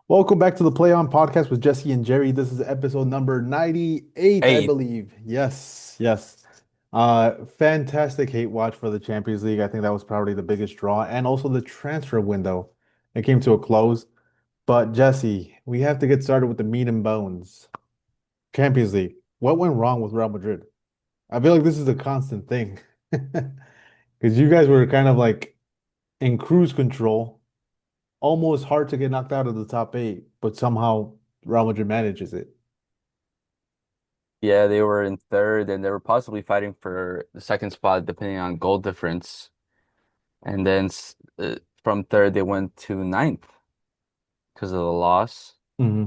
Welcome back to the Play On podcast with Jesse and Jerry. This is episode number 98, I Eight. believe. Yes, yes. Fantastic hate watch for the Champions League. I think that was probably the biggest draw and also the transfer window. It came to a close. But Jesse, we have to get started with the meat and bones. Champions League. What went wrong with Real Madrid? I feel like this is a constant thing. Because you guys were kind of like in cruise control, almost hard to get knocked out of the top eight, but somehow Real Madrid manages it. Yeah, they were in third and they were possibly fighting for the second spot depending on goal difference. And then from third, they went to ninth because of the loss Hmm.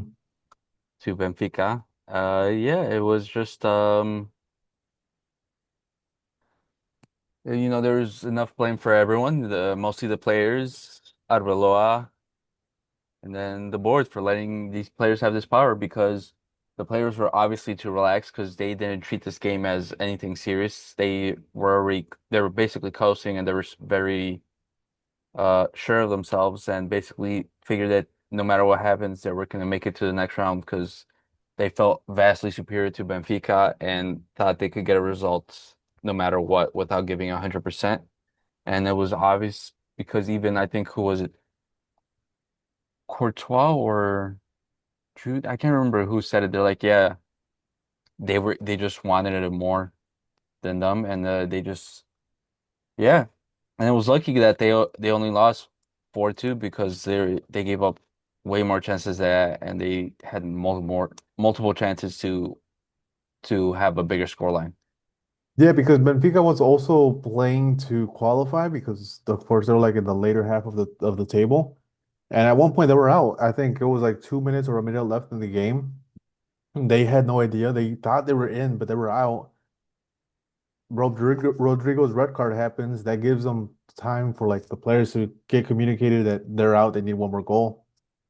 to Benfica. Yeah, it was just there was enough blame for everyone, mostly the players, Arbeloa, and then the board for letting these players have this power because the players were obviously too relaxed because they didn't treat this game as anything serious. They were basically coasting and they were very sure of themselves and basically figured that no matter what happens, they were going to make it to the next round because they felt vastly superior to Benfica and thought they could get a result no matter what without giving 100%. And it was obvious because even I think who was it, Courtois or True, I can't remember who said it. They're like, yeah, they just wanted it more than them, and yeah, and it was lucky that they only lost 4-2 because they gave up way more chances there, and they had multiple chances to have a bigger scoreline. Yeah, because Benfica was also playing to qualify because of course they're like in the later half of the table. And at one point they were out. I think it was like 2 minutes or a minute left in the game. They had no idea. They thought they were in, but they were out. Rodrigo's red card happens. That gives them time for like the players to get communicated that they're out. They need one more goal,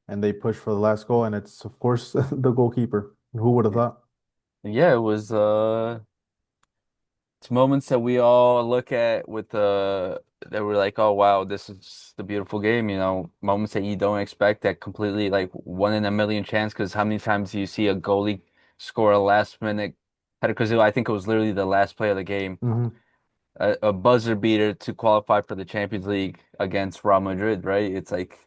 and they push for the last goal. And it's of course the goalkeeper. Who would have thought? Yeah, it was it's moments that we all look at with that we're like, oh wow, this is the beautiful game, moments that you don't expect that completely like one in a million chance because how many times do you see a goalie score a last minute header? Because I think it was literally the last play of the game, Hmm. a buzzer beater to qualify for the Champions League against Real Madrid, right? It's like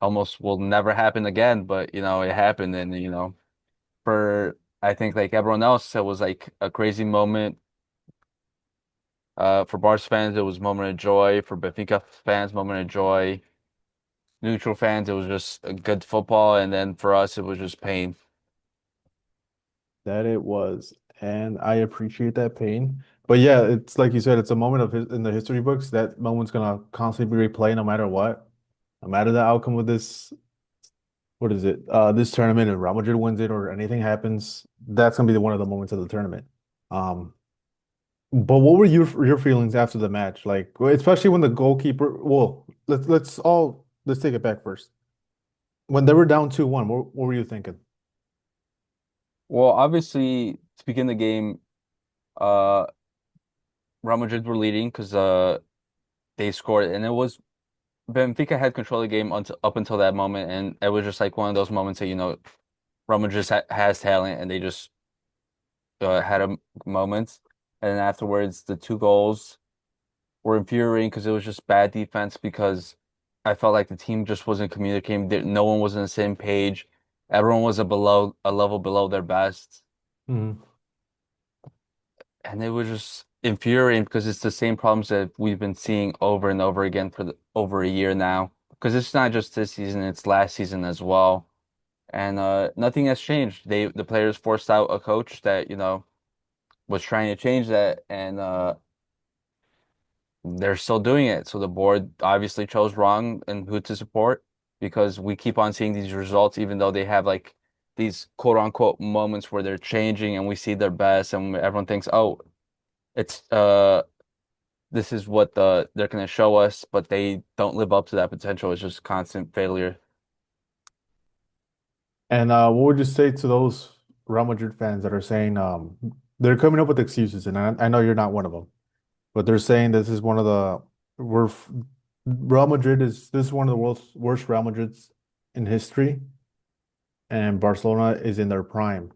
almost will never happen again, but it happened and for I think like everyone else, it was like a crazy moment. For Barca fans, it was a moment of joy. For Benfica fans, moment of joy. Neutral fans, it was just a good football, and then for us, it was just pain. That it was, and I appreciate that pain. But yeah, it's like you said, it's a moment of his, in the history books. That moment's gonna constantly be replayed no matter what, no matter the outcome of this. What is it? This tournament, if Real Madrid wins it or anything happens, that's gonna be one of the moments of the tournament. Um, but what were your feelings after the match? Like, well, especially when the goalkeeper. Well, let's take it back first. When they were down 2-1, what were you thinking? Well, obviously, to begin the game, uh, Real Madrid were leading because they scored, and it was Benfica had control of the game until up until that moment, and it was just like one of those moments that Real Madrid just has talent, and they just had a moment, and then afterwards, the two goals were infuriating because it was just bad defense because I felt like the team just wasn't communicating. No one was on the same page. Everyone was a level below their best. Mhm. And it was just infuriating because it's the same problems that we've been seeing over and over again for over a year now. Because it's not just this season, it's last season as well. And nothing has changed. The players forced out a coach that, was trying to change that and they're still doing it. So the board obviously chose wrong and who to support because we keep on seeing these results, even though they have like these quote unquote moments where they're changing and we see their best and everyone thinks, oh, it's this is what they're gonna show us, but they don't live up to that potential. It's just constant failure. And what would you say to those Real Madrid fans that are saying they're coming up with excuses, and I know you're not one of them, but they're saying this is one of the we're Real Madrid is this is one of the world's worst Real Madrids. in history, and Barcelona is in their prime.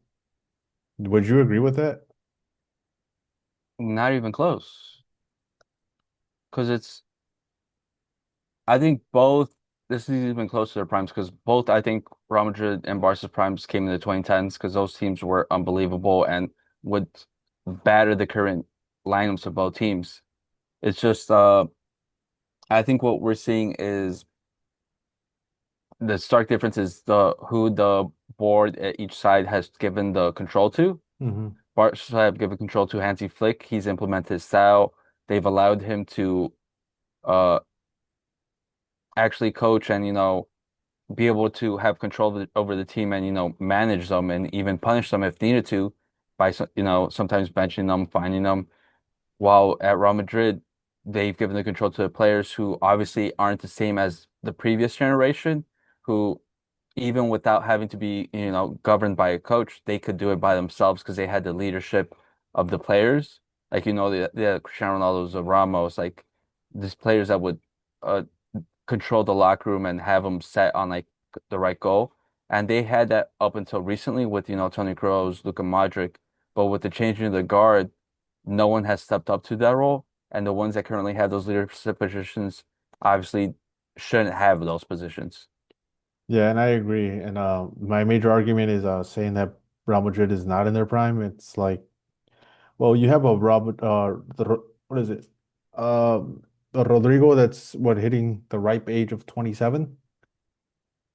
Would you agree with that? Not even close. Because I think both, this is even close to their primes, because both, I think Real Madrid and Barca's primes came in the 2010s, because those teams were unbelievable and would batter the current lineups of both teams. It's just, I think what we're seeing is the stark difference is who the board at each side has given the control to. Hmm. Barca have given control to Hansi Flick. He's implemented his style. They've allowed him to uh actually coach and be able to have control over the team and manage them and even punish them if needed to by sometimes benching them, finding them. While at Real Madrid, they've given the control to the players who obviously aren't the same as the previous generation, who even without having to be, governed by a coach, they could do it by themselves because they had the leadership of the players. Like, the Cristiano Ronaldo's, Ramos, like these players that would uh, control the locker room and have them set on like the right goal. And they had that up until recently with, Toni Kroos, Luka Modric. But with the changing of the guard, no one has stepped up to that role. And the ones that currently have those leadership positions obviously shouldn't have those positions. Yeah, and I agree. And my major argument is saying that Real Madrid is not in their prime. It's like, well, you have a Robert, what is it? A Rodrigo that's what hitting the ripe age of 27,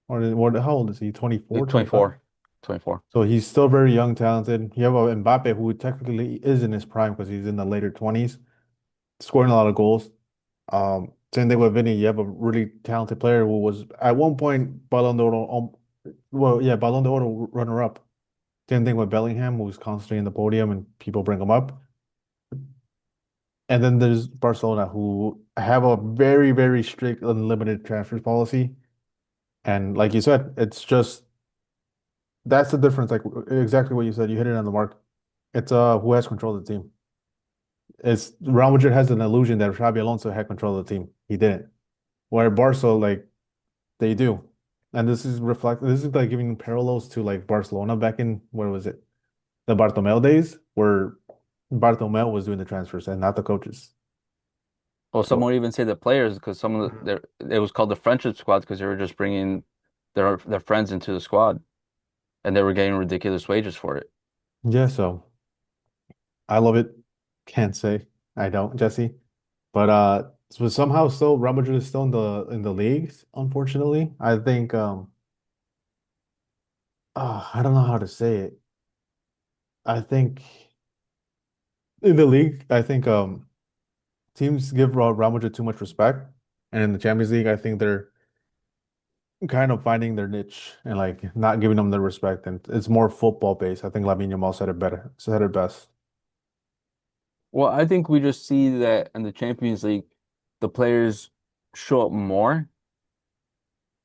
or how old is he? 24, 25. 24, 24. So he's still very young, talented. You have a Mbappe who technically is in his prime because he's in the later 20s, scoring a lot of goals. Same thing with Vinny. You have a really talented player who was at one point Ballon d'Or, well, yeah, Ballon d'Or runner up. Same thing with Bellingham, who's constantly in the podium and people bring him up. And then there's Barcelona, who have a very, very strict, unlimited transfer policy. And like you said, it's just that's the difference. Like exactly what you said, you hit it on the mark. It's who has control of the team. It's Real Madrid has an illusion that Xabi Alonso had control of the team. He didn't. Where Barca, like they do. And this is like giving parallels to like Barcelona back in where was it? The Bartomeu days, where Bartomeu was doing the transfers and not the coaches. Well, some So would even say the players because some of it was called the friendship squad because they were just bringing their friends into the squad and they were getting ridiculous wages for it. yeah, so I love it. Can't say I don't, Jesse. But so somehow still Real Madrid is still in the leagues, unfortunately. I think I don't know how to say it. I think in the league, I think teams give Real Madrid too much respect. And in the Champions League, I think they're kind of finding their niche and like not giving them the respect. And it's more football based. I think Lamine Yamal said it best. Well, I think we just see that in the Champions League, the players show up more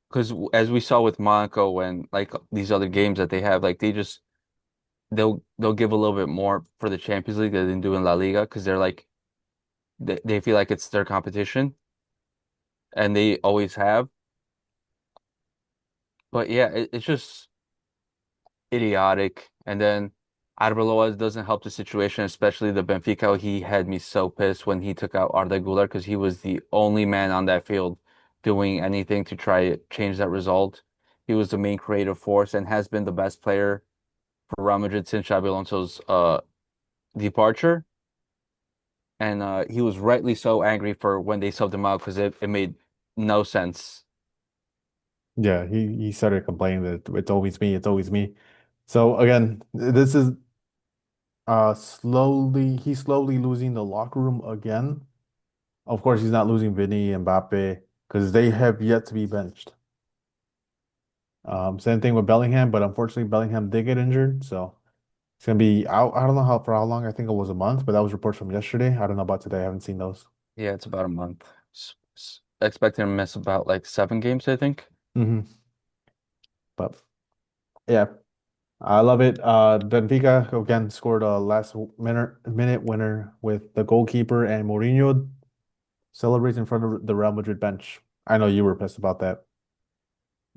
because as we saw with Monaco when like these other games that they have, like they'll give a little bit more for the Champions League than they do in La Liga because they're like they feel like it's their competition and they always have. But yeah, it's just idiotic. And then Arbeloa doesn't help the situation, especially the Benfica. He had me so pissed when he took out Arda Güler because he was the only man on that field doing anything to try to change that result. He was the main creative force and has been the best player for Real Madrid since Xabi Alonso's departure. And he was rightly so angry for when they subbed him out because it made no sense. Yeah, he started complaining that it's always me, it's always me. So again, this is he's slowly losing the locker room again. Of course, he's not losing Vinny and Mbappe because they have yet to be benched. Same thing with Bellingham, but unfortunately Bellingham did get injured, so it's gonna be out. I don't know how long. I think it was a month, but that was reports from yesterday. I don't know about today. I haven't seen those. Yeah, it's about a month. Expecting to miss about like 7 games, I think. Hmm. But yeah, I love it. Benfica again scored a minute winner with the goalkeeper and Mourinho celebrates in front of the Real Madrid bench. I know you were pissed about that.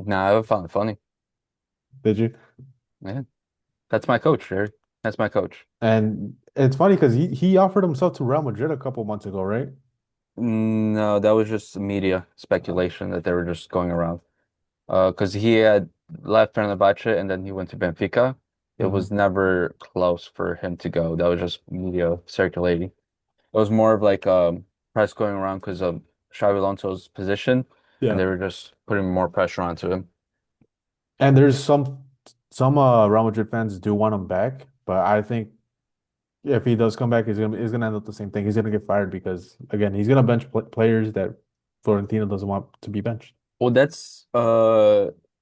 Nah, I found it funny. Did you? Yeah, that's my coach, Jared. That's my coach. And it's funny because he offered himself to Real Madrid a couple months ago, right? No, that was just media speculation that they were just going around. Because he had left Fenerbahce and then he went to Benfica. It was Hmm. never close for him to go. That was just media circulating. It was more of like press going around because of Xabi Alonso's position, and Yeah. they were just putting more pressure onto him. And there's some Real Madrid fans do want him back, but I think if he does come back, he's gonna end up the same thing. He's gonna get fired because again, he's gonna bench players that Florentino doesn't want to be benched. Well,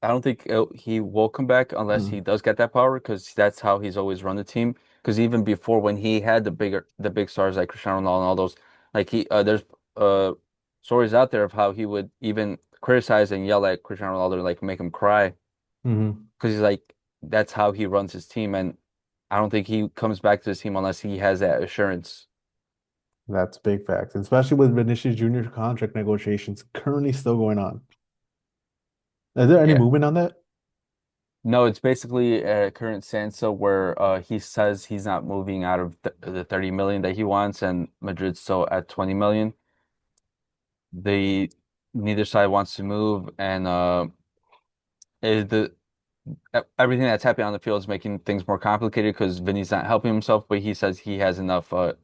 I don't think he will come back unless Mm. he does get that power because that's how he's always run the team. Because even before when he had the big stars like Cristiano Ronaldo and all those, like there's uh stories out there of how he would even criticize and yell at Cristiano Ronaldo, like make him cry Hmm. because he's like that's how he runs his team, and I don't think he comes back to his team unless he has that assurance. That's big facts, especially with Vinicius Jr. contract negotiations currently still going on. Is there any Yeah. movement on that? No, it's basically a current standstill where he says he's not moving out of the 30 million that he wants, and Madrid's still at 20 million. They Neither side wants to move, and the everything that's happening on the field is making things more complicated because Vinny's not helping himself, but he says he has enough of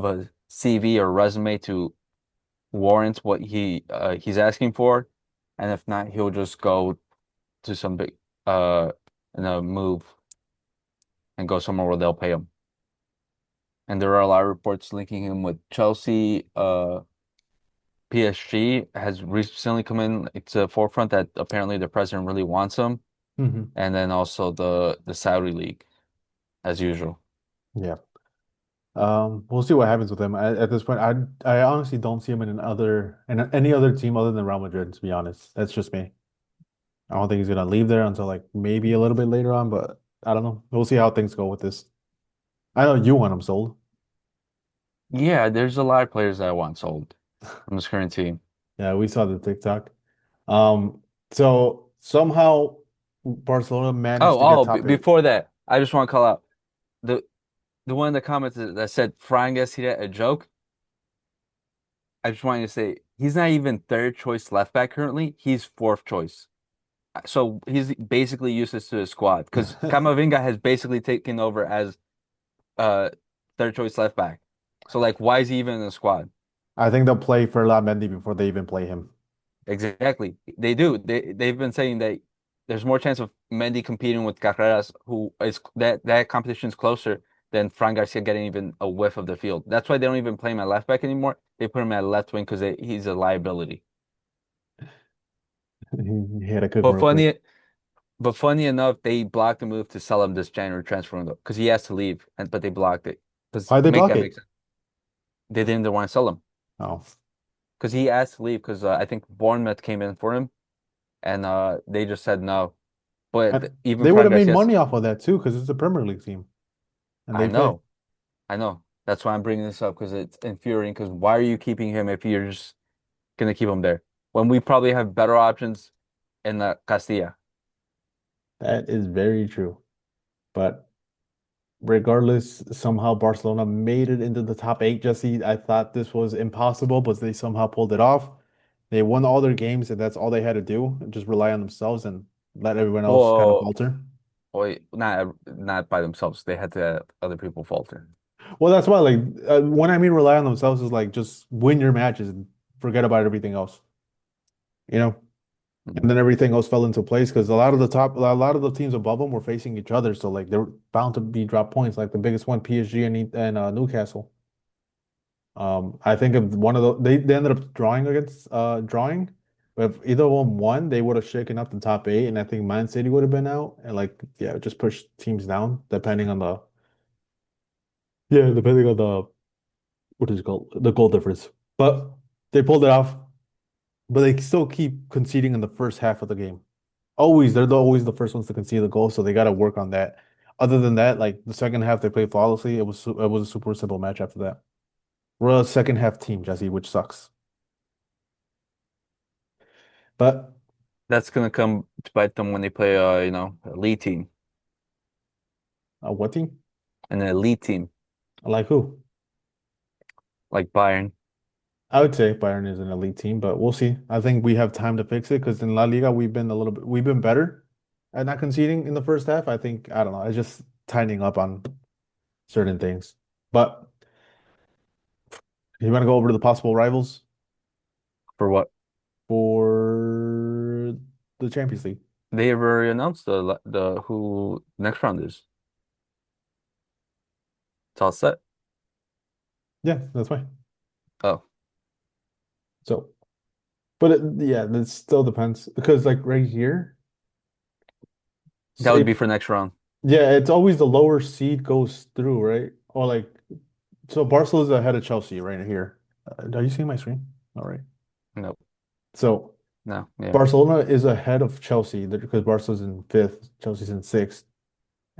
a CV or resume to warrant what he's asking for, and if not, he'll just go to some big uh move and go somewhere where they'll pay him. And there are a lot of reports linking him with Chelsea. PSG has recently come in to the forefront that apparently the president really wants him, Hmm. and then also the Saudi league as usual. Yeah. We'll see what happens with him. At this point, I honestly don't see him in any other team other than Real Madrid, to be honest. That's just me. I don't think he's gonna leave there until like maybe a little bit later on, but I don't know. We'll see how things go with this. I know you want him sold. Yeah, there's a lot of players that I want sold from this current team. Yeah, we saw the TikTok. So somehow Barcelona managed to get top eight. Before that, I just want to call out the the one in the comments that said Fran Garcia a joke. I just wanted to say he's not even third choice left back currently. He's fourth choice. So he's basically useless to his squad because Camavinga has basically taken over as uh third choice left back. So like, why is he even in the squad? I think they'll play for Mendy before they even play him. Exactly, they do. They've been saying that there's more chance of Mendy competing with Carreras, who is that competition's closer than Fran Garcia getting even a whiff of the field. That's why they don't even play him at left back anymore. They put him at left wing because he's a liability. He had to cook But real quick. funny enough, they blocked the move to sell him this January transfer window because he has to leave, and but they blocked it because Why'd they make block that make it? sense. They didn't want to sell him Oh, because he asked to leave because I think Bournemouth came in for him and they just said no. But and even they would Fran have made Garcia's, money off of that too, because it's a Premier League team and I they pay. know, I know. That's why I'm bringing this up because it's infuriating. Because why are you keeping him if you're just gonna keep him there when we probably have better options in the Castilla? That is very true. But regardless, somehow Barcelona made it into the top eight, Jesse. I thought this was impossible, but they somehow pulled it off. They won all their games, and that's all they had to do, just rely on themselves and let everyone else kind of Well, falter. not by themselves. They had to have other people falter. Well, that's why, like, when I mean rely on themselves is like just win your matches and forget about everything else, you know? And Mhm. then everything else fell into place because a lot of the teams above them were facing each other. So, like, they're bound to be drop points, like the biggest one, PSG and Newcastle. I think if one of they ended up drawing. But if either one won, they would have shaken up the top eight, and I think Man City would have been out, and like yeah, just push teams down depending on the what is it called the goal difference. But they pulled it off, but they still keep conceding in the first half of the game. Always the first ones to concede the goal, so they got to work on that. Other than that, like the second half, they played flawlessly. It was a super simple match after that. We're a second half team, Jesse, which sucks. But That's gonna come to bite them when they play, elite team, What team? an elite team Like who? like Bayern. I would say Bayern is an elite team, but we'll see. I think we have time to fix it because in La Liga we've been better at not conceding in the first half. I think I don't know. It's just tightening up on certain things. But you want to go over to the possible rivals For what? for the Champions League? They have already announced the who next round is. It's all set. Yeah, that's fine. Oh, So, but yeah, that still depends because like right here, that would say be for next round. yeah, it's always the lower seed goes through, right? Or like so Barcelona's ahead of Chelsea right here. Are you seeing my screen? All right. No, So no, yeah. Barcelona is ahead of Chelsea because Barcelona's in fifth, Chelsea's in sixth.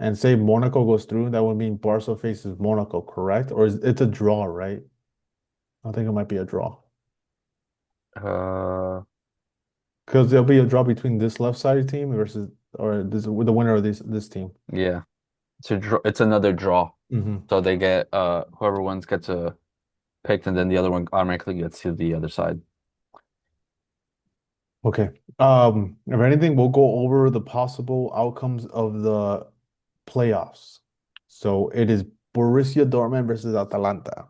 And say Monaco goes through, that would mean Barca faces Monaco, correct? Or is it's a draw, right? I think it might be a draw. Uh, Because there'll be a draw between this left side team versus or this with the winner of this team. yeah. It's a draw. It's another draw. Hmm. So they get whoever wins gets a picked, and then the other one automatically gets to the other side. Okay. If anything, we'll go over the possible outcomes of the playoffs. So it is Borussia Dortmund versus Atalanta.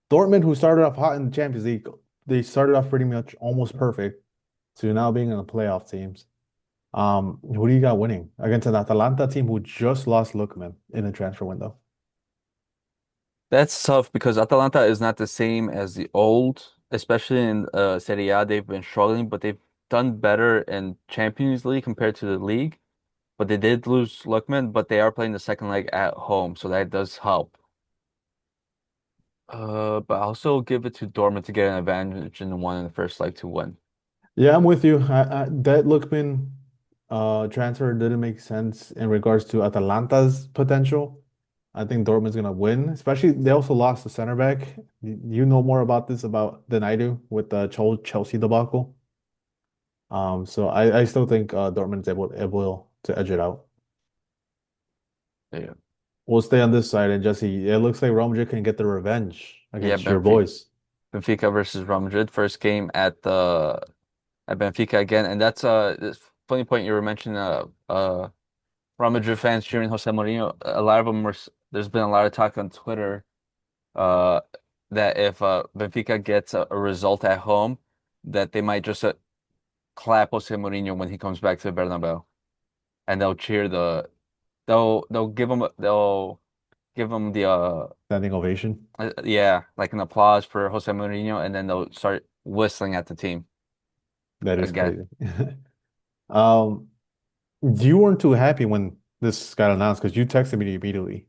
Dortmund, who started off hot in the Champions League, they started off pretty much almost perfect to now being in the playoff teams. Who do you got winning against an Atalanta team who just lost Lookman in the transfer window? That's tough because Atalanta is not the same as the old, especially in Serie A. They've been struggling, but they've done better in Champions League compared to the league. But they did lose Lookman, but they are playing the second leg at home, so that does help. But I'll also give it to Dortmund to get an advantage in the one in the first leg to win. Yeah, I'm with you. That Lookman transfer didn't make sense in regards to Atalanta's potential. I think Dortmund's gonna win, especially they also lost the center back. You know more about this about than I do with the Chelsea debacle. So I still think Dortmund's able to edge it out. Yeah, We'll stay on this side and Jesse. It looks like Real Madrid can get the revenge yeah, against your boys. Benfica versus Real Madrid, first game at Benfica again, and that's this funny point you were mentioning. Real Madrid fans cheering Jose Mourinho. A lot of them were. There's been a lot of talk on Twitter uh, that if Benfica gets a result at home, that they might just clap Jose Mourinho when he comes back to the Bernabeu, and they'll cheer they'll give him the Standing ovation. yeah, like an applause for Jose Mourinho, and then they'll start whistling at the team That is again. crazy. Um, you weren't too happy when this got announced because you texted me immediately.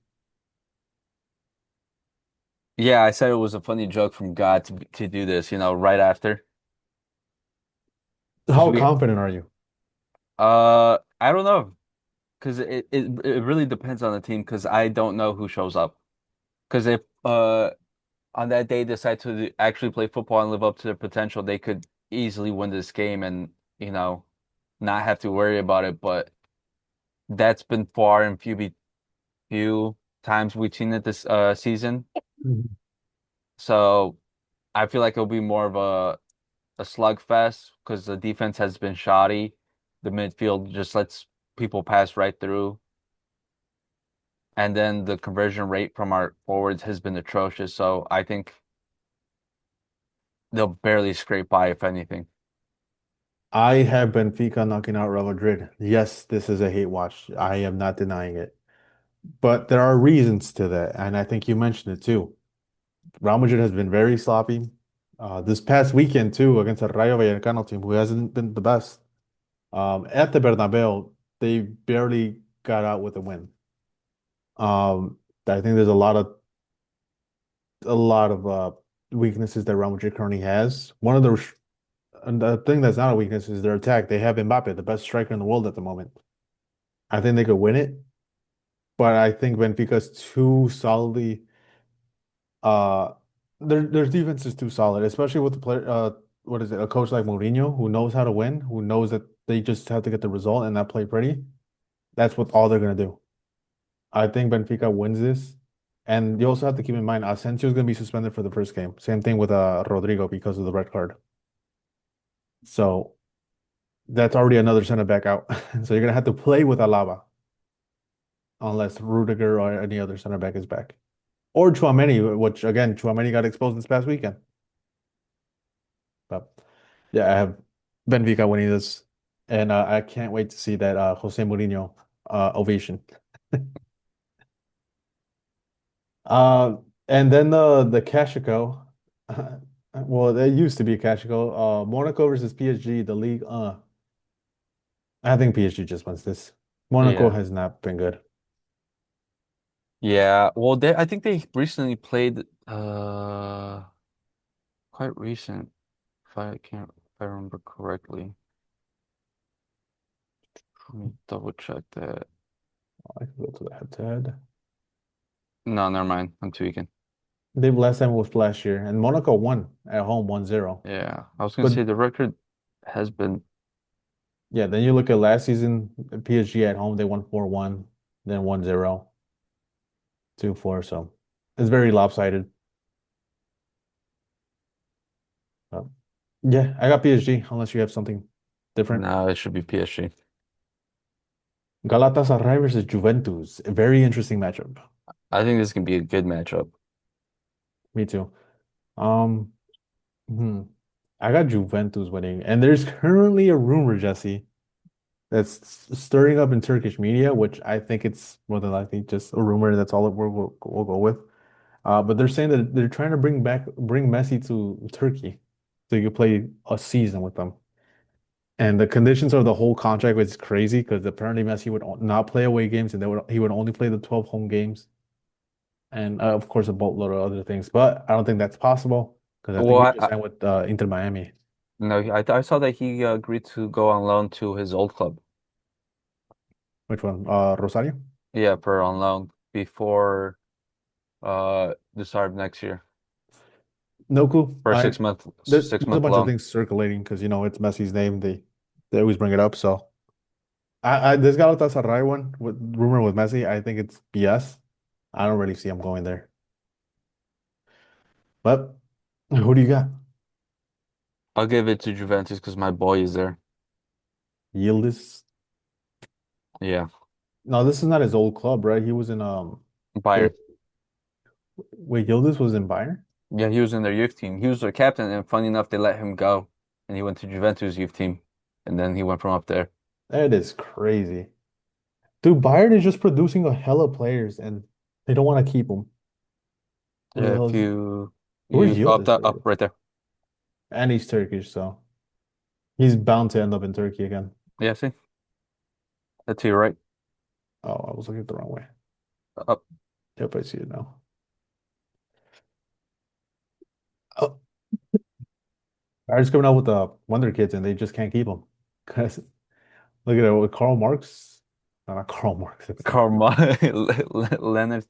Yeah, I said it was a funny joke from God to do this, right after. Because How we confident are you? I don't know, because it really depends on the team, because I don't know who shows up. Because if on that day decide to actually play football and live up to their potential, they could easily win this game and, not have to worry about it. But that's been far and few times we've seen it this season. Mhm. So I feel like it'll be more of a slugfest because the defense has been shoddy. The midfield just lets people pass right through. And then the conversion rate from our forwards has been atrocious. So I think they'll barely scrape by, if anything. I have Benfica knocking out Real Madrid. Yes, this is a hate watch. I am not denying it. But there are reasons to that, and I think you mentioned it too. Real Madrid has been very sloppy. This past weekend too, against a Rayo Vallecano team who hasn't been the best. At the Bernabeu, they barely got out with a win. I think there's a lot of weaknesses that Real Madrid currently has. And the thing that's not a weakness is their attack. They have Mbappe, the best striker in the world at the moment. I think they could win it, but I think Benfica's too solidly uh their defense is too solid, especially with the player what is it, a coach like Mourinho who knows how to win, who knows that They just have to get the result and not play pretty. That's what all they're gonna do. I think Benfica wins this. And you also have to keep in mind Asensio is gonna be suspended for the first game. Same thing with Rodrigo because of the red card. So that's already another center back out. So you're gonna have to play with Alaba unless Rudiger or any other center back is back. Or Chouameni, which again, Chouameni got exposed this past weekend. But yeah, I have Benfica winning this, and I can't wait to see that Jose Mourinho ovation. Uh, and then the Clasico. Well, it used to be a Clasico. Monaco versus PSG, the league. I think PSG just wins this. Monaco Yeah. has not been good. Yeah. Well, I think they recently played quite recent, if I remember correctly. Let me double check that. I can go to the head-to-head. No, never mind. I'm tweaking. They last time was last year, and Monaco won at home 1-0. Yeah. I was gonna But say the record has been yeah, then you look at last season, PSG at home, they won 4-1, then 1-0, 2-4. So it's very lopsided. Uh, yeah, I got PSG, unless you have something different. no, it should be PSG. Galatasaray versus Juventus. A very interesting matchup. I think this can be a good matchup. Me too. Um, hmm. I got Juventus winning, and there's currently a rumor, Jesse, that's stirring up in Turkish media, which I think it's more than likely just a rumor. That's all we'll go with. But they're saying that they're trying to bring Messi to Turkey so you could play a season with them. And the conditions of the whole contract was crazy because apparently Messi would not play away games and he would only play the 12 home games. And of course, a boatload of other things. But I don't think that's possible because I Well, think he just signed with Inter Miami. no, I saw that he agreed to go on loan to his old club. Which one? Rosario? Yeah, per on loan before the start of next year No clue. for a six There's a month bunch of loan. things circulating because it's Messi's name. They always bring it up. So this Galatasaray one with rumor with Messi, I think it's BS. I don't really see him going there. But who do you got? I'll give it to Juventus because my boy is there. Yildiz? Yeah, No, this is not his old club, right? He was in Bayern. the wait, Yildiz was in Bayern? Yeah, he was in their youth team. He was their captain, and funny enough, they let him go, and he went to Juventus youth team, and then he went from up there. That is crazy. Dude, Bayern is just producing a hella players and they don't want to keep them. Where the Yeah, hell if is you where's up Yildiz, that by the up way? right there. And he's Turkish, so he's bound to end up in Turkey again. Yeah, see, that's to your right. Oh, I was looking at the wrong way. Up. Yep, I see it now. Oh, Bayern's coming out with the Wonder Kids and they just can't keep them. Because look at it with Karl Marx. No, not Karl Marx. It's Karma, Leonard,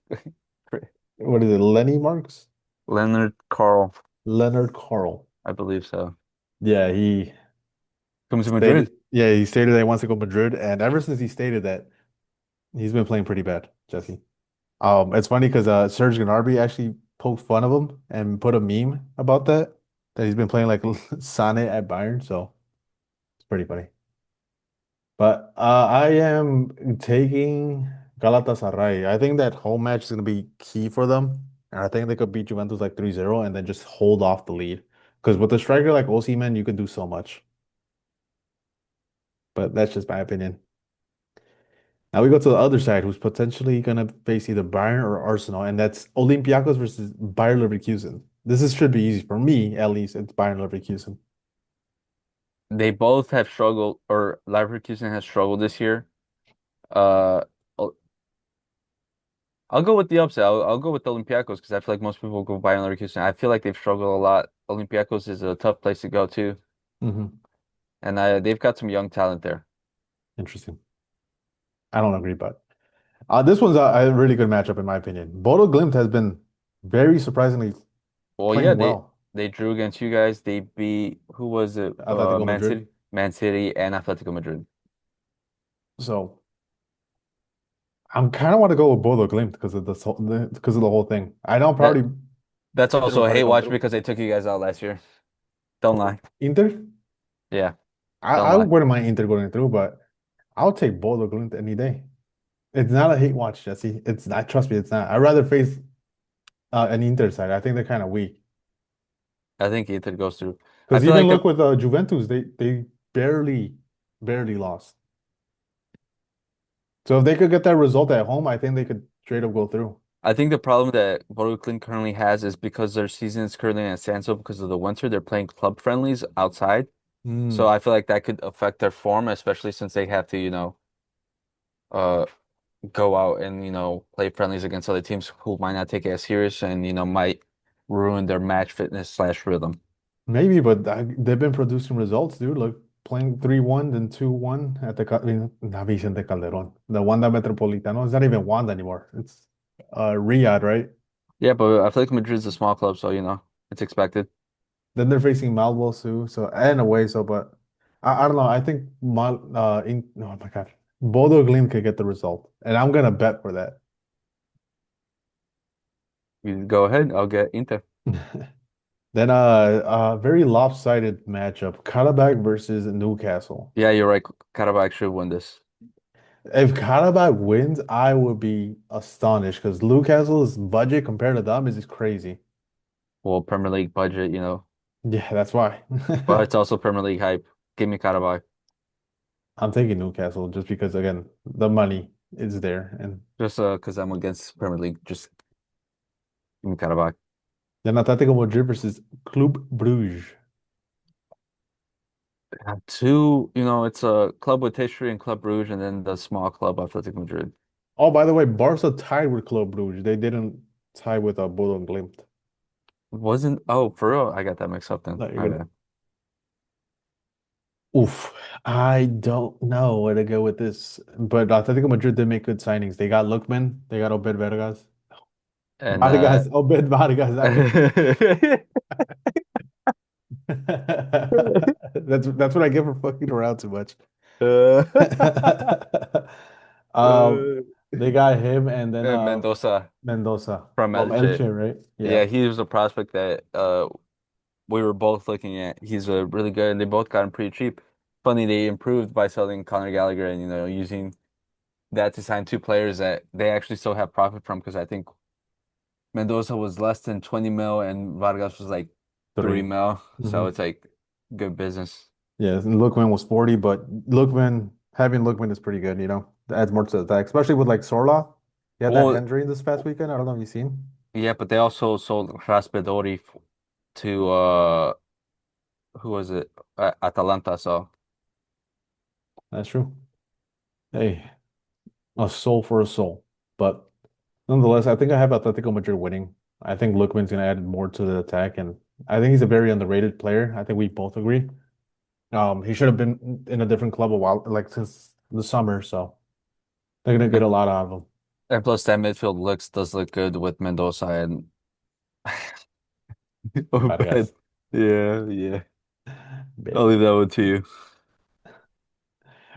what is it? Lenny Marx? Leonard Carl, Leonard Karl. I believe so. Yeah, he Comes to stated. Madrid. Yeah, he stated that he wants to go to Madrid, and ever since he stated that, he's been playing pretty bad, Jesse. It's funny because Serge Gnabry actually poked fun of him and put a meme about that he's been playing like Sane at Bayern, so it's pretty funny. But I am taking Galatasaray. I think that home match is going to be key for them, and I think they could beat Juventus like 3-0 and then just hold off the lead. Because with a striker like Osimhen, you can do so much. But that's just my opinion. Now we go to the other side, who's potentially going to face either Bayern or Arsenal, and that's Olympiacos versus Bayer Leverkusen. Should be easy for me, at least. It's Bayern Leverkusen. They both have struggled, or Leverkusen has struggled this year. Uh, I'll I'll go with the upset. I'll go with the Olympiacos because I feel like most people go Bayern Leverkusen. I feel like they've struggled a lot. Olympiacos is a tough place to go to, Hmm. and they've got some young talent there. Interesting. I don't agree, but this one's a really good matchup in my opinion. Bodo Glimt has been very surprisingly Well, yeah, playing well. they drew against you guys. They beat who was it? Atletico Man Madrid. City. Man City and Atletico Madrid. So I'm kind of want to go with Bodo Glimt because of because of the whole thing. I know That probably that's Inter will also a probably hate come watch through. because they took you guys out last year. Don't lie. Inter, Yeah, I, don't I lie. wouldn't mind Inter going through, but I'll take Bodo Glimt any day. It's not a hate watch, Jesse. It's not. Trust me, it's not. I'd rather face an Inter side. I think they're kind of weak. I think Inter goes through. I Because feel even like look with Juventus, they barely lost. So if they could get that result at home, I think they could straight up go through. the problem that Brooklyn currently has is because their season is currently in a standstill because of the winter. They're playing club friendlies outside, so Mm. I feel like that could affect their form, especially since they have to, uh, go out and play friendlies against other teams who might not take it as serious and might ruin their match fitness slash rhythm. Maybe, but they've been producing results, dude. Like playing 3-1, then 2-1 at not Vicente Calderon. The Wanda Metropolitano. It's not even Wanda anymore. It's Riyadh, right? Yeah, but I feel like Madrid's a small club, so it's expected. Then they're facing Malmo too. So in a way, so but I don't know. I think oh my God. Bodo Glimt could get the result. And I'm gonna bet for that. You go ahead, I'll get Inter. Then a very lopsided matchup. Karabakh versus Newcastle. Yeah, you're right. Karabakh should win this. If Karabakh wins, I would be astonished because Newcastle's budget compared to them is just crazy. Well, Premier League budget, Yeah, that's why. but it's also Premier League hype. Give me Karabakh. I'm taking Newcastle just because again, the money is there. And Just because I'm against Premier League, just give me Karabakh. then Atletico Madrid versus Club Brugge. Two, it's a club with history in Club Brugge and then the small club Athletic Madrid. Oh, by the way, Barca tied with Club Brugge. They didn't tie with Bodo Glimt. Wasn't, oh, for real? I got that mixed up then. No, you're My good. bad. Oof. I don't know where to go with this, but Atletico Madrid did make good signings. They got Lookman, they got Obed Vergas. And Vargas, Obed Vargas, actually. That's what I get for fucking around too much. uh, Um, they got him and then Mendoza Mendoza from from Elche. Elche, right? Yeah, Yeah, he was a prospect that we were both looking at. He's a really good, and they both got him pretty cheap. Funny, they improved by selling Conor Gallagher and using that to sign two players that they actually still have profit from because I think Mendoza was less than 20 mil and Vargas was like 3 three. mil. So Hmm. it's like good business. Yeah, and Lookman was 40, but having Lookman is pretty good, It adds more to the attack, especially with like Sorloth. He had that Well, injury this past weekend. I don't know if you've seen. yeah, but they also sold Raspadori to who was it? Atalanta. So That's true. Hey, a soul for a soul. But nonetheless, I think I have Atletico Madrid winning. I think Lookman's going to add more to the attack, and I think he's a very underrated player. I think we both agree. He should have been in a different club a while, like since the summer, so they're going to get and, a lot out of him. and plus that midfield does look good with Mendoza and oh, bad. Vargas. Yeah, yeah. I'll leave Baby. that one to you.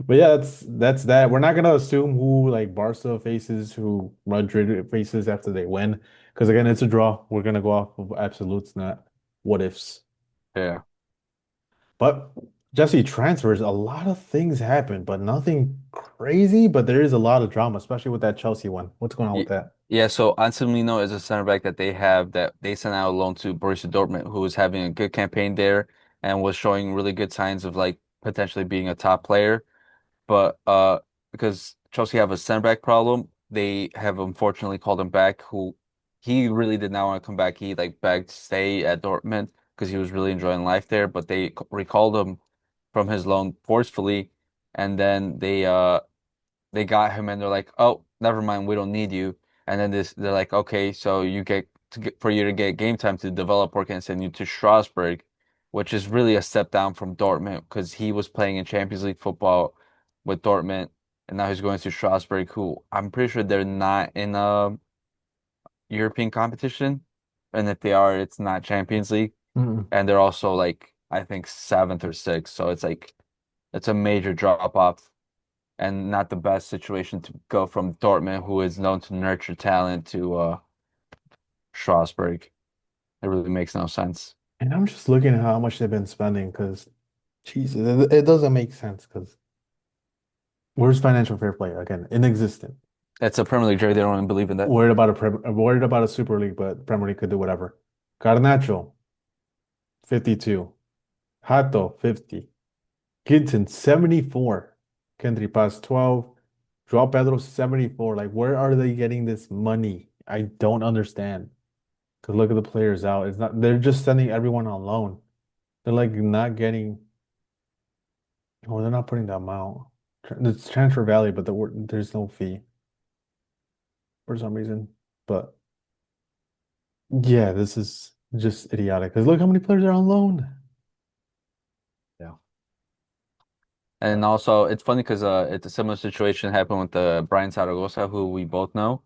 But yeah, that's that. We're not gonna assume who like Barca faces, who Madrid faces after they win, because again, it's a draw. We're gonna go off of absolutes, not what ifs. Yeah. But Jesse, transfers, a lot of things happen, but nothing crazy. But there is a lot of drama, especially with that Chelsea one. What's going on with Ye- that? Yeah, so Anselmino is a center back that they have that they sent out loan to Borussia Dortmund, who was having a good campaign there and was showing really good signs of like potentially being a top player. But because Chelsea have a center back problem, they have unfortunately called him back, who he really did not want to come back. He like begged to stay at Dortmund because he was really enjoying life there, but they recalled him from his loan forcefully, and then they got him and they're like, "Oh, never mind, we don't need you." And then they're like, "Okay, so for you to get game time to develop, we're gonna send you to Strasbourg," which is really a step down from Dortmund because he was playing in Champions League football with Dortmund, and now he's going to Strasbourg, who I'm pretty sure they're not in a European competition, and if they are, it's not Champions League, Mm. and they're also like I think seventh or sixth, so it's like. It's a major drop off and not the best situation to go from Dortmund, who is known to nurture talent, to Strasbourg. It really makes no sense. And I'm just looking at how much they've been spending because, Jesus, it doesn't make sense because where's financial fair play? Again, inexistent. It's a Premier League jersey. They don't even believe in that. Worried about a Super League, but Premier League could do whatever. Garnacho, 52. Hato, 50. Gibson, 74. Kendry Paz, 12. Joao Pedro, 74. Like, where are they getting this money? I don't understand. Because look at the players out. It's not, they're just sending everyone on loan. They're like not getting, oh, they're not putting the amount. It's transfer value, but there's no fee for some reason. But yeah, this is just idiotic. Because look how many players are on loan. Yeah. Uh, And also, it's funny because it's a similar situation happened with Brian Zaragoza, who we both know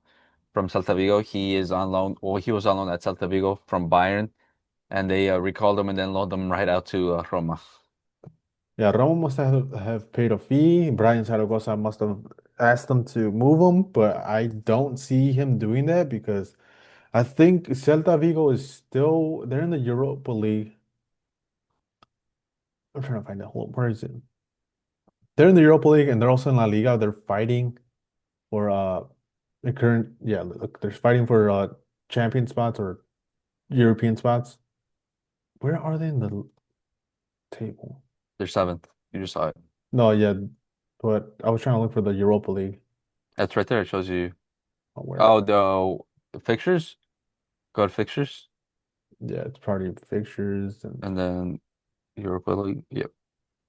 from Celta Vigo. He is on loan, or he was on loan at Celta Vigo from Bayern, and they recalled him and then loaned him right out to Roma. Yeah, Roma must have paid a fee. Brian Zaragoza must have asked them to move him, but I don't see him doing that because I think Celta Vigo is still they're in the Europa League. I'm trying to find out where is it? They're in the Europa League and they're also in La Liga. They're fighting for the current look, they're fighting for champion spots or European spots. Where are they in the table? They're seventh. You just saw it. No, yeah, but I was trying to look for the Europa League. That's right there. It shows you. Oh, where? Oh, the fixtures. Go to fixtures, Yeah, it's probably fixtures and and then Europa League. Yep.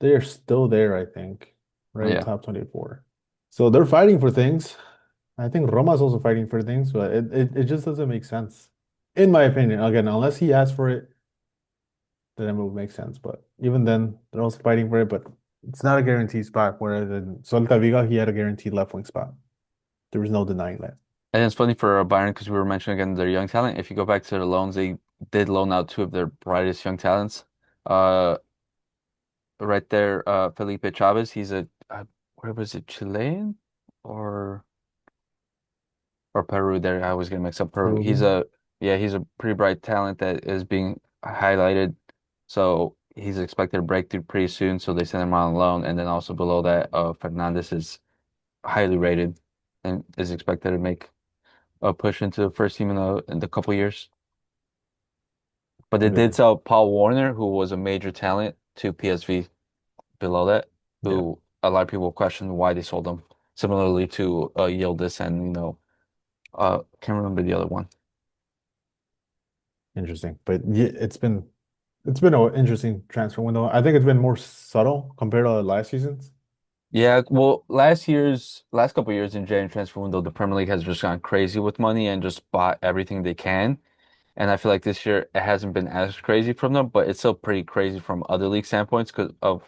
they are still there, I think, right? Yeah. Top 24. So they're fighting for things. I think Roma's also fighting for things, but it just doesn't make sense. In my opinion, again, unless he asked for it, then it would make sense. But even then, they're also fighting for it, but it's not a guaranteed spot. Whereas in Celta Vigo, he had a guaranteed left wing spot. There was no denying that. And it's funny for Bayern because we were mentioning again their young talent. If you go back to their loans, they did loan out two of their brightest young talents. Uh, right there, Felipe Chavez. He's where was it, Chilean or Peru? There, I always get mixed up. Peru. Peruvian. Yeah, he's a pretty bright talent that is being highlighted. So he's expected to break through pretty soon. So they send him on loan, and then also below that, Fernandez is highly rated and is expected to make a push into the first team in the couple years. But they did Good. sell Paul Warner, who was a major talent, to PSV below that, Yeah, who a lot of people question why they sold him. Similarly to Yildiz and can't remember the other one. interesting. But yeah, it's been an interesting transfer window. I think it's been more subtle compared to last season's. Yeah, well, last couple of years in January transfer window, the Premier League has just gone crazy with money and just bought everything they can. And I feel like this year it hasn't been as crazy from them, but it's still pretty crazy from other league standpoints because of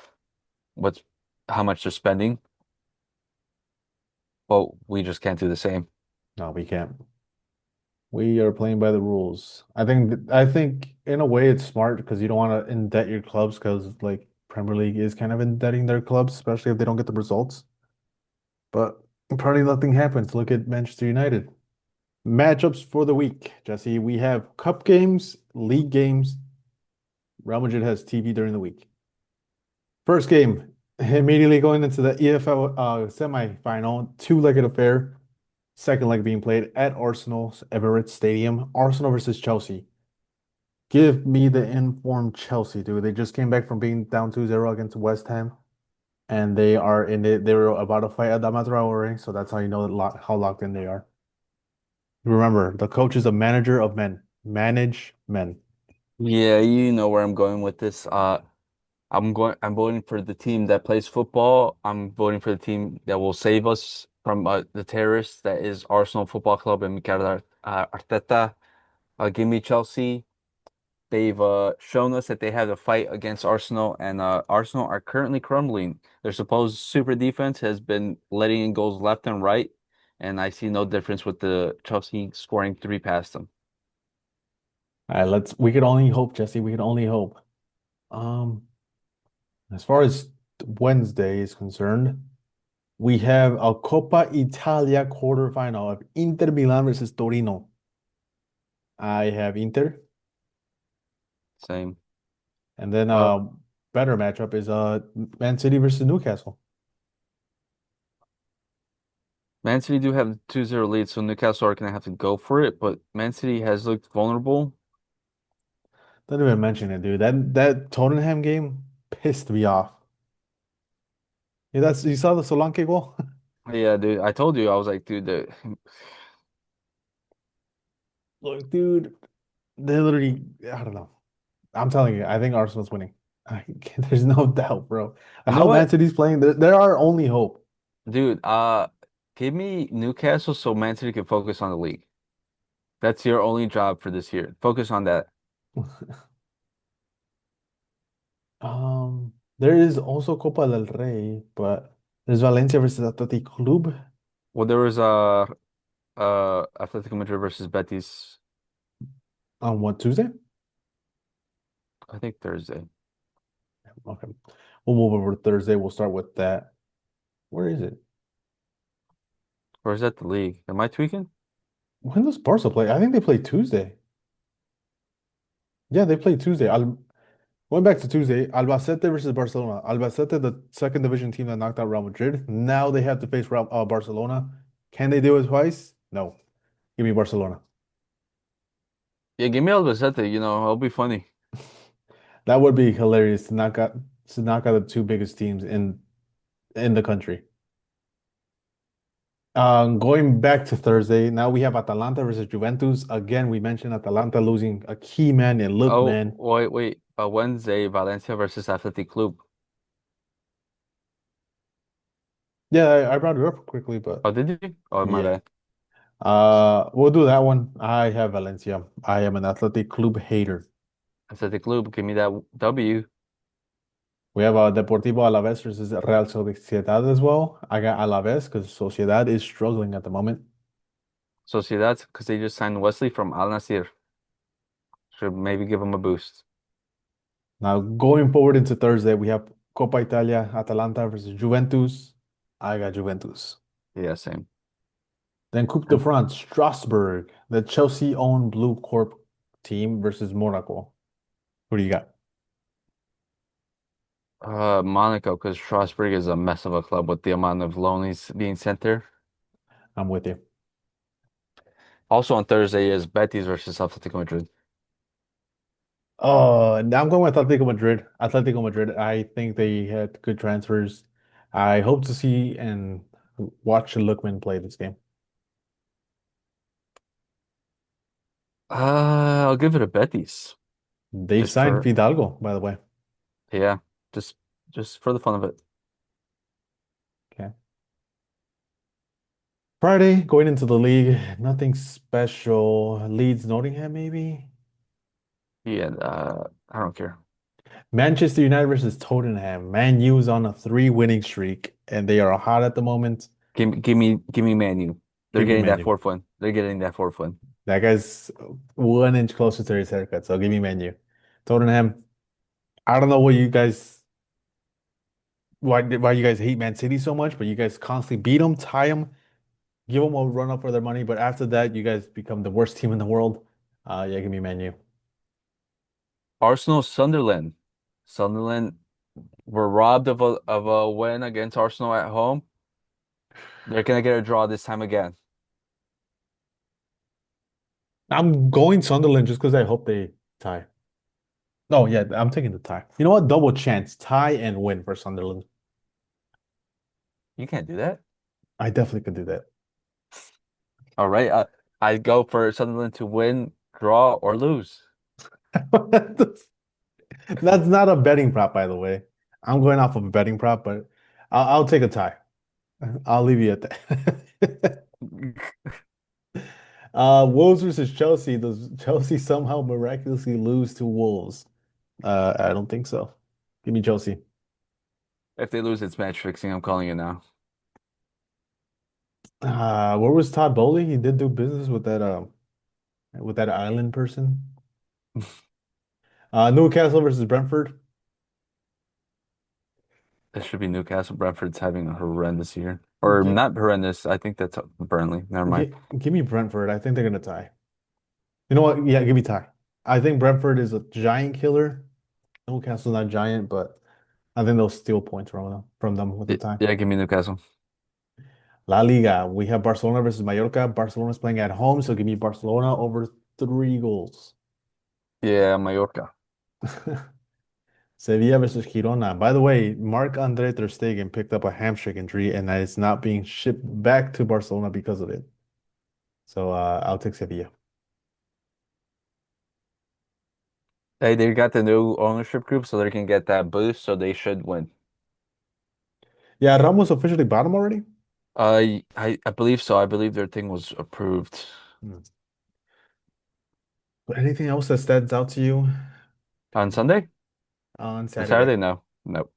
what's how much they're spending. But we just can't do the same. No, we can't. We are playing by the rules. I think in a way it's smart because you don't want to indebt your clubs because like Premier League is kind of indebting their clubs, especially if they don't get the results. But probably nothing happens. Look at Manchester United. Matchups for the week, Jesse. We have cup games, league games. Real Madrid has TV during the week. First game, immediately going into the EFL semi-final, two-legged affair. Second leg being played at Arsenal's Emirates Stadium. Arsenal versus Chelsea. Give me the informed Chelsea, dude. They just came back from being down 2-0 against West Ham, and they are in it. They were about to fight Adama Traore, so that's how you know how locked in they are. Remember, the coach is a manager of men. Manage men. Yeah, you know where I'm going with this. I'm voting for the team that plays football. I'm voting for the team that will save us from the terrorists that is Arsenal Football Club and Mikel Arteta. Give me Chelsea. They've shown us that they have a fight against Arsenal, and Arsenal are currently crumbling. Their supposed super defense has been letting in goals left and right, and I see no difference with the Chelsea scoring three past them. All right, we could only hope, Jesse. We could only hope. Um, as far as Wednesday is concerned, we have a Coppa Italia quarterfinal of Inter Milan versus Torino. I have Inter, Same. and then Uh, better matchup is Man City versus Newcastle. Man City do have the 2-0 lead, so Newcastle are gonna have to go for it, but Man City has looked vulnerable. Don't even mention it, dude. That Tottenham game pissed me off. You saw the Solanke goal? Yeah, dude, I told you, I was like, dude, Look, dude, they literally, I don't know. I'm telling you, I think Arsenal's winning. There's no doubt, bro. you know How Man what? City's playing, they're our only hope. Dude, give me Newcastle so Man City can focus on the league. That's your only job for this year. Focus on that. There is also Copa del Rey, but there's Valencia versus Athletic Club Well, there was Atletico Madrid versus Betis, on what, Tuesday? I think Thursday. Okay. We'll move over to Thursday. We'll start with that. Where is it? Or is that the league? Am I tweaking? When does Barca play? I think they play Tuesday. Yeah, they play Tuesday. Going back to Tuesday, Albacete versus Barcelona. Albacete, the second division team that knocked out Real Madrid. Now they have to face Barcelona. Can they do it twice? No. Give me Barcelona. Yeah, give me Albacete, it'll be funny. That would be hilarious to knock out the two biggest teams in the country. Going back to Thursday, now we have Atalanta versus Juventus. Again, we mentioned Atalanta losing a key man in Oh, Lookman. wait. Wednesday, Valencia versus Athletic Club. Yeah, I brought it up quickly, but Oh, did you? Oh, my yeah. bad. We'll do that one. I have Valencia. I am an Athletic Club hater. Athletic Club, give me that W. We have Deportivo Alaves versus Real Sociedad as well. I got Alaves because Sociedad is struggling at the moment. Sociedad, because they just signed Wesley from Al Nassr. Should maybe give him a boost. Now, going forward into Thursday, we have Copa Italia, Atalanta versus Juventus. I got Juventus. Yeah, same. Then Coupe de And France, Strasbourg, the Chelsea-owned Blue Corp team versus Monaco. Who do you got? Monaco, because Strasbourg is a mess of a club with the amount of loanies being sent there. I'm with you. Also on Thursday is Betis versus Atletico Madrid. Oh, now I'm going with Atletico Madrid. Atletico Madrid. I think they had good transfers. I hope to see and watch Lookman play this game. I'll give it a Betis. They Just signed for Fidalgo, by the way. yeah, just just for the fun of it. Okay. Friday, going into the league, nothing special. Leeds, Nottingham, maybe. Yeah, I don't care. Manchester United versus Tottenham. Man U's on a three-winning streak, and they are hot at the moment. Give me Man U. They're Give me getting Man that U. fourth one. They're getting that fourth one. That guy's 1 inch closer to his haircut, so give me Man U. Tottenham. I don't know why you guys hate Man City so much, but you guys constantly beat them, tie them, give them a run up for their money. But after that, you guys become the worst team in the world. Yeah, give me Man U. Arsenal, Sunderland. Sunderland were robbed of a win against Arsenal at home. They're gonna get a draw this time again. I'm going Sunderland just because I hope they tie. Oh yeah, I'm taking the tie. You know what? Double chance, tie and win for Sunderland. You can't do that. I definitely could do that. All right. I go for Sunderland to win, draw, or lose. That's not a betting prop, by the way. I'm going off of a betting prop, but I'll take a tie. I'll leave you at that. Wolves versus Chelsea. Does Chelsea somehow miraculously lose to Wolves? I don't think so. Give me Chelsea. If they lose, it's match fixing. I'm calling it now. Where was Todd Bowley? He did do business with that island person. Newcastle versus Brentford. It should be Newcastle. Brentford's having a horrendous year. Or Gi- not horrendous. I think that's Burnley. Never mind. Give me Brentford. I think they're gonna tie. You know what? Yeah, give me tie. I think Brentford is a giant killer. Newcastle's not giant, but I think they'll steal points from them with the tie. Yeah, give me Newcastle. La Liga, we have Barcelona versus Mallorca. Barcelona's playing at home, so give me Barcelona over 3 goals. Yeah, Mallorca. Sevilla versus Girona. By the way, Marc-Andre Ter Stegen picked up a hamstring injury and is not being shipped back to Barcelona because of it. So I'll take Sevilla. Hey, they got the new ownership group, so they can get that boost, so they should win. Yeah, Ramos officially bottom already? I believe so. I believe their thing was approved Hmm. But anything else that stands out to you on Sunday on or Saturday. Saturday? No, no.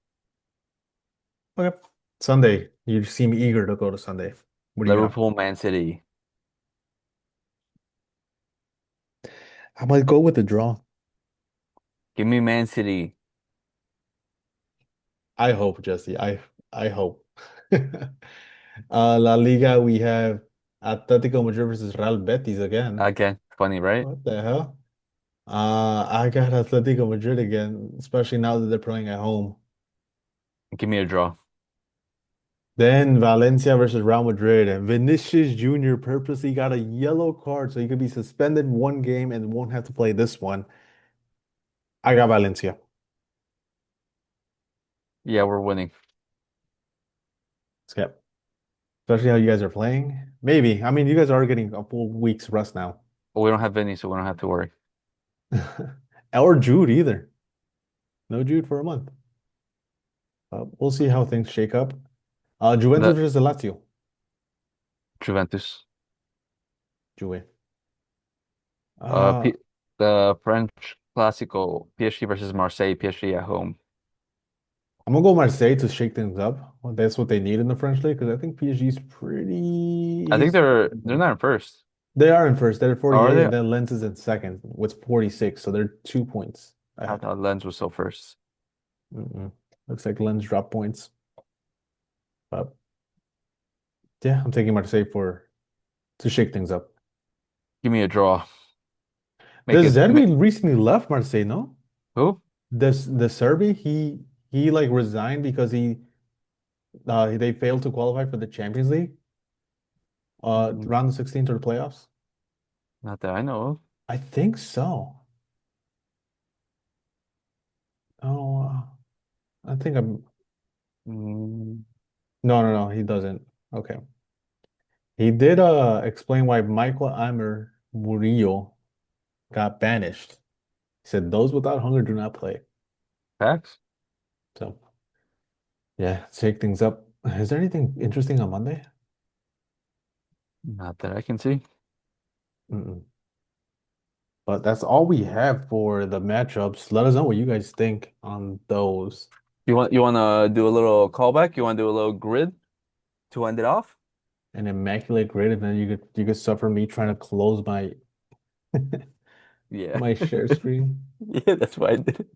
Okay. Sunday. You seem eager to go to Sunday. What do you have? Liverpool, Man City. I might go with the draw. Give me Man City I hope, Jesse. I hope. La Liga, we have Atletico Madrid versus Real Betis again. again. Funny, right? What the hell? I got Atletico Madrid again, especially now that they're playing at home. Give me a draw. Then Valencia versus Real Madrid. And Vinicius Jr. purposely got a yellow card so he could be suspended one game and won't have to play this one. I got Valencia. Yeah, we're winning. Skip. Especially how you guys are playing. Maybe. I mean, you guys are getting a full week's rest now. But we don't have Vinny, so we don't have to worry. Or Jude either. No Jude for a month. We'll see how things shake up. Juventus The versus Lazio. Juventus. Juve. Uh, Uh, P the French Classical, PSG versus Marseille. PSG at home. I'm gonna go Marseille to shake things up. Well, that's what they need in the French league because I think PSG is pretty I think they're not in first. They are in first. They're Or are 48, they? and then Lens is in second with 46. So they're 2 points I ahead. thought Lens was still first. Mm-mm. Looks like Lens dropped points. But yeah, I'm taking Marseille for to shake things up. Give me a draw. Make Does it. Zerbi recently left Marseille, no? Who? Does the Serbi he like resigned because they failed to qualify for the Champions League Mm, round of 16 to the playoffs? not that I know of. I think so. Oh, I think I'm Mm, no, he doesn't. Okay. He did explain why Michael Aimer Murillo got banished. He said those without hunger do not play. Facts? So yeah, shake things up. Is there anything interesting on Monday? Not that I can see. Mm-mm. But that's all we have for the matchups. Let us know what you guys think on those. You want to do a little callback? You want to do a little grid to end it off? An immaculate grid, and then you could suffer me trying to close my Yeah. my share screen. Yeah, that's why I did it.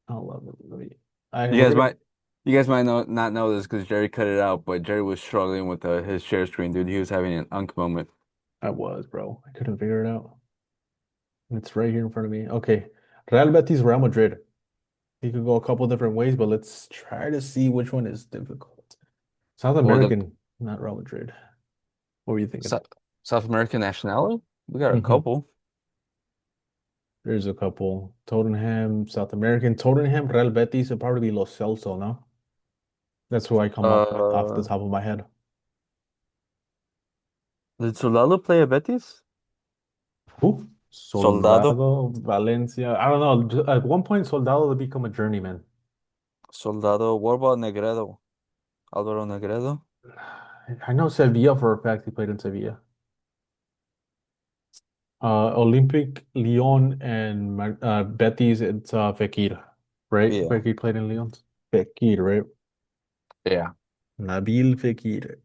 I love it. I You we're guys gonna might you guys might not know this because Jerry cut it out, but Jerry was struggling with his share screen, dude. He was having an unk moment. I was, bro. I couldn't figure it out. It's right here in front of me. Okay. Real Betis, Real Madrid. He could go a couple different ways, but let's try to see which one is difficult. South Well, the American, not Real Madrid. What were you thinking? South, South American nationality, we got a Hmm. couple. There's a couple. Tottenham, South American. Tottenham, Real Betis would probably be Los Celso, no? That's who I come up with off the Uh, top of my head. did Solano play at Betis? Who? Soldado, Soldado, Valencia. I don't know. At one point, Soldado would become a journeyman. Soldado. What about Negredo? Alvaro Negredo? I know Sevilla for a fact he played in Sevilla. Olympic, Lyon, and Betis, it's Fekir, right? Yeah, Fekir played in Lyon. Fekir, right? yeah, Nabil Fekir,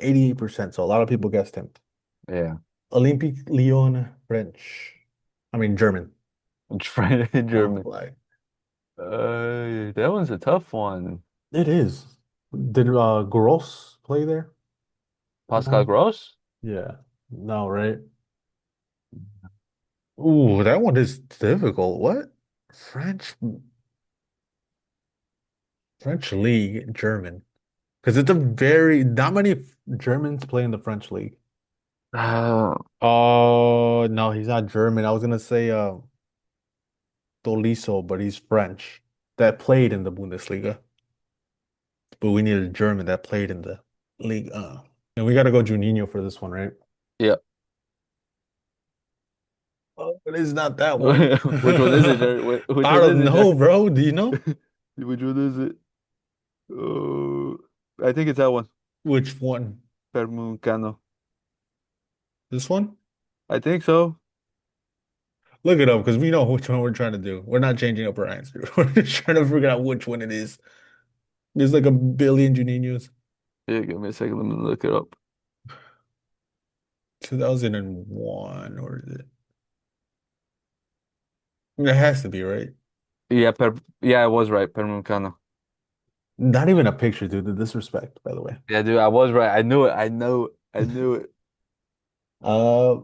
88%. So a lot of people guessed him. yeah. Olympique Lyon, French. I mean, German. German. Fly. That one's a tough one. It is. Did Gross play there? Pascal No. Gross? Yeah. No, right? Ooh, that one is difficult. What? French French league, German. Because it's a very not many Germans play in the French league. Uh, Oh, no, he's not German. I was gonna say Tolisso, but he's French. That played in the Bundesliga. But we need a German that played in the league. And we gotta go Juninho for this one, right? yeah. Oh, it is not that one. Which one is it, Jared? Which I one is don't it, know, Jared? bro. Do you know? Which one is it? Oh, I think it's that one. Which one? Permucano. This one? I think so. Look it up because we know which one we're trying to do. We're not changing up our answer. We're just trying to figure out which one it is. There's like a billion Juninho's. Yeah, give me a second. Let me look it up. 2001, or is it? It has to be, right? Yeah, I was right. Permucano. Not even a picture, dude. The disrespect, by the way. Yeah, dude, I was right. I knew it. I know it. I knew it. Uh,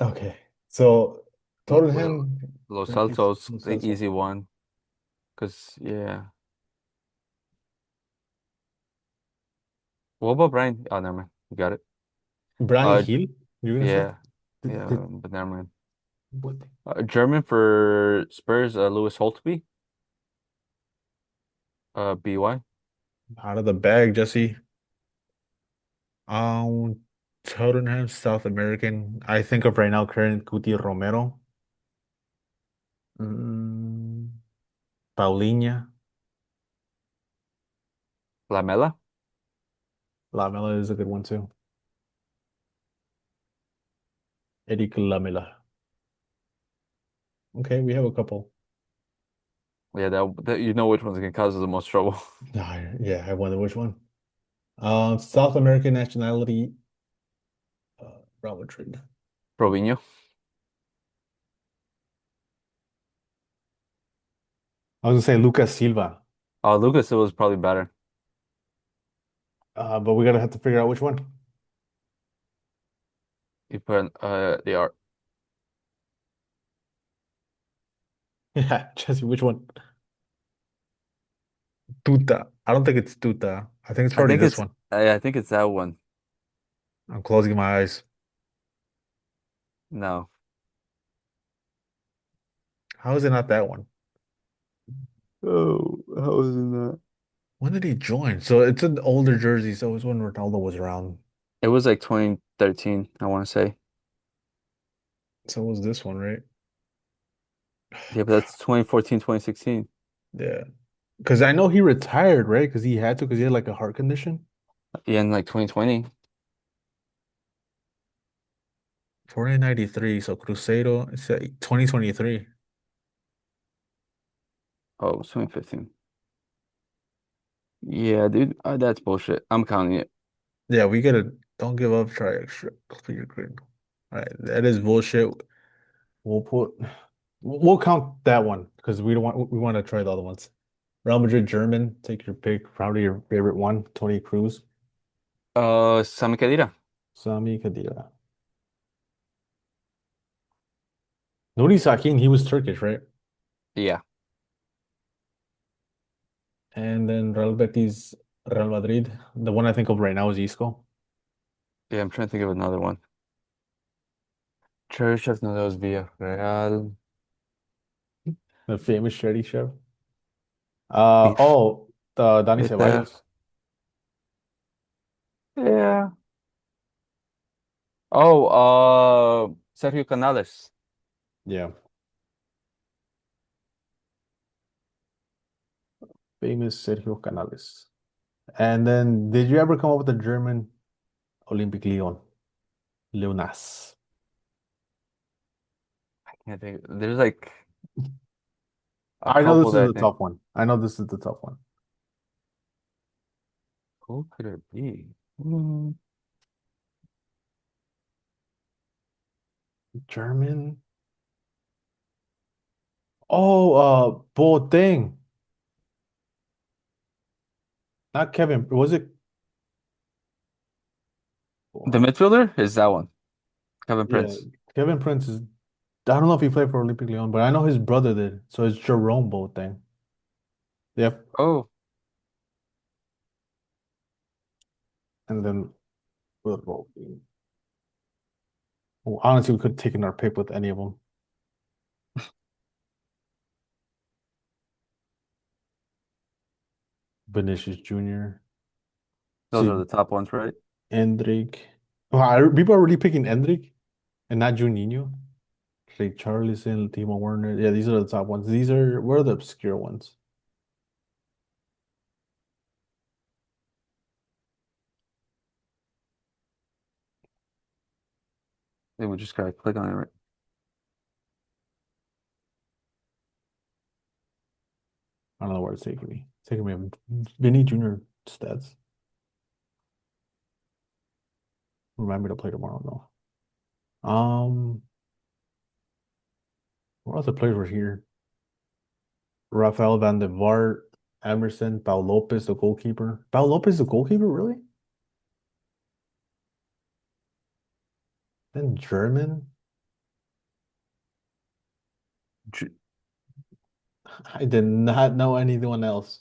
okay. So Wait, Tottenham, Los Frankie, Altos, the Celso. easy one. Cause yeah. What about Brian? Oh, never mind. You got it. Brian Uh, Hill, you're gonna say? yeah, Did, but never mind. what? German for Spurs, Lewis Holtby, BY. Out of the bag, Jesse. Um, Tottenham, South American. I think of right now, Karen Cuti Romero. Mm, Paulinha. Lamela. Lamela is a good one too. Eric Lamela. Okay, we have a couple. Yeah, that you know which one's gonna cause us the most trouble. Yeah, I wonder which one. South American nationality, Real Madrid. Robinho. I was gonna say Lucas Silva, Oh, Lucas, it was probably better. but we gotta have to figure out which one. You put they are. Yeah, Jesse, which one? Tuta. I don't think it's Tuta. I think it's probably this one. I think it's that one. I'm closing my eyes. No. How is it not that one? Oh, how is it that? When did he join? So it's an older jersey, so it was when Ronaldo was around. It was like 2013, I want to say. So it was this one, right? Yeah, but God, that's 2014, 2016. yeah. Because I know he retired, right? Because he had to, because he had like a heart condition. Yeah, in like 2020. 1993. So Cruzeiro, it's 2023. Oh, it was 2015. Yeah, dude, that's bullshit. I'm counting it. Yeah, we gotta don't give up, try extra, clear grid. All right, that is bullshit. We'll put we'll count that one because we want to try the other ones. Real Madrid German, take your pick. Probably your favorite one, Tony Cruz, Sami Khedira. Sami Khedira. Nuri Sakin, he was Turkish, right? Yeah. And then Real Betis, Real Madrid. The one I think of right now is Isco, Yeah, I'm trying to think of another one. Church, no, that was Villarreal. the famous charity chef. Beef. Dani Ceballos. Yeah. Oh, Sergio Canales. Yeah, famous Sergio Canales. And then, did you ever come up with the German Olympic Lyon? Leonas. I can't think. There's like a I know couple this is that I the think. tough one. I know this is the tough one. Who could it be? Hmm. German. Oh, Boateng. Not Kevin. Was it? The midfielder is that one, Kevin Yeah, Prince. Kevin Prince is. I don't know if he played for Olympic Lyon, but I know his brother did. So it's Jerome Boateng. Yep. Oh, And then well, honestly, we could have taken our pick with any of them. Vinicius Jr. those are See, the top ones, right? Endrick. Oh, people are really picking Endrick and not Juninho. Like Charlison, Timo Werner. Yeah, these are the top ones. These are where are the obscure ones? Then we just gotta click on it, right? I don't know where it's taking me. It's taking me Vinny Jr. stats. Remind me to play tomorrow though. What other players were here? Rafael van der Vaart, Emerson, Pau Lopez, the goalkeeper. Pau Lopez, the goalkeeper, really? Then German? J- I did not know anyone else.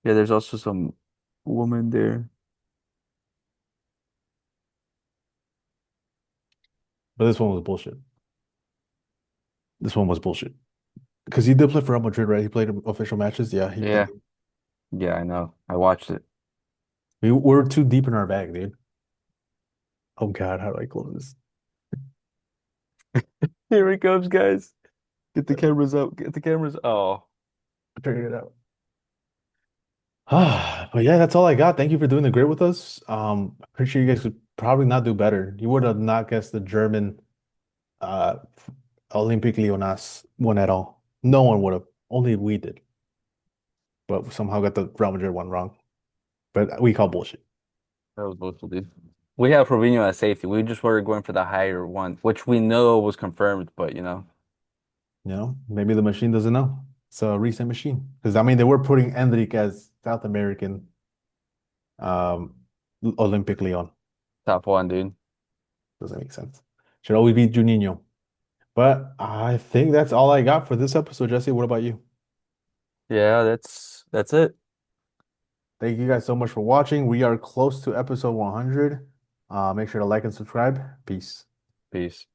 Yeah, there's also some woman there. But this one was bullshit. This one was bullshit. Because he did play for Real Madrid, right? He played in official matches. Yeah, he Yeah, played. yeah, I know. I watched it. We're too deep in our bag, dude. Oh God, how do I close this? Here it comes, guys. Get the cameras up. Get the cameras. Oh, Figured it out. But yeah, that's all I got. Thank you for doing the grid with us. Pretty sure you guys could probably not do better. You would have not guessed the German Olympic Lyonnais one at all. No one would have. Only we did. But we somehow got the Real Madrid one wrong. But we call bullshit. that was boastful, dude. We have Fabinho at safety. We just were going for the higher one, which we know was confirmed, but You know, maybe the machine doesn't know. It's a recent machine. Because I mean, they were putting Endrick as South American um Olympic Lyon. top one, dude. Doesn't make sense. Should always be Juninho. But I think that's all I got for this episode, Jesse. What about you? Yeah, that's it. Thank you guys so much for watching. We are close to episode 100. Make sure to like and subscribe. Peace. Peace.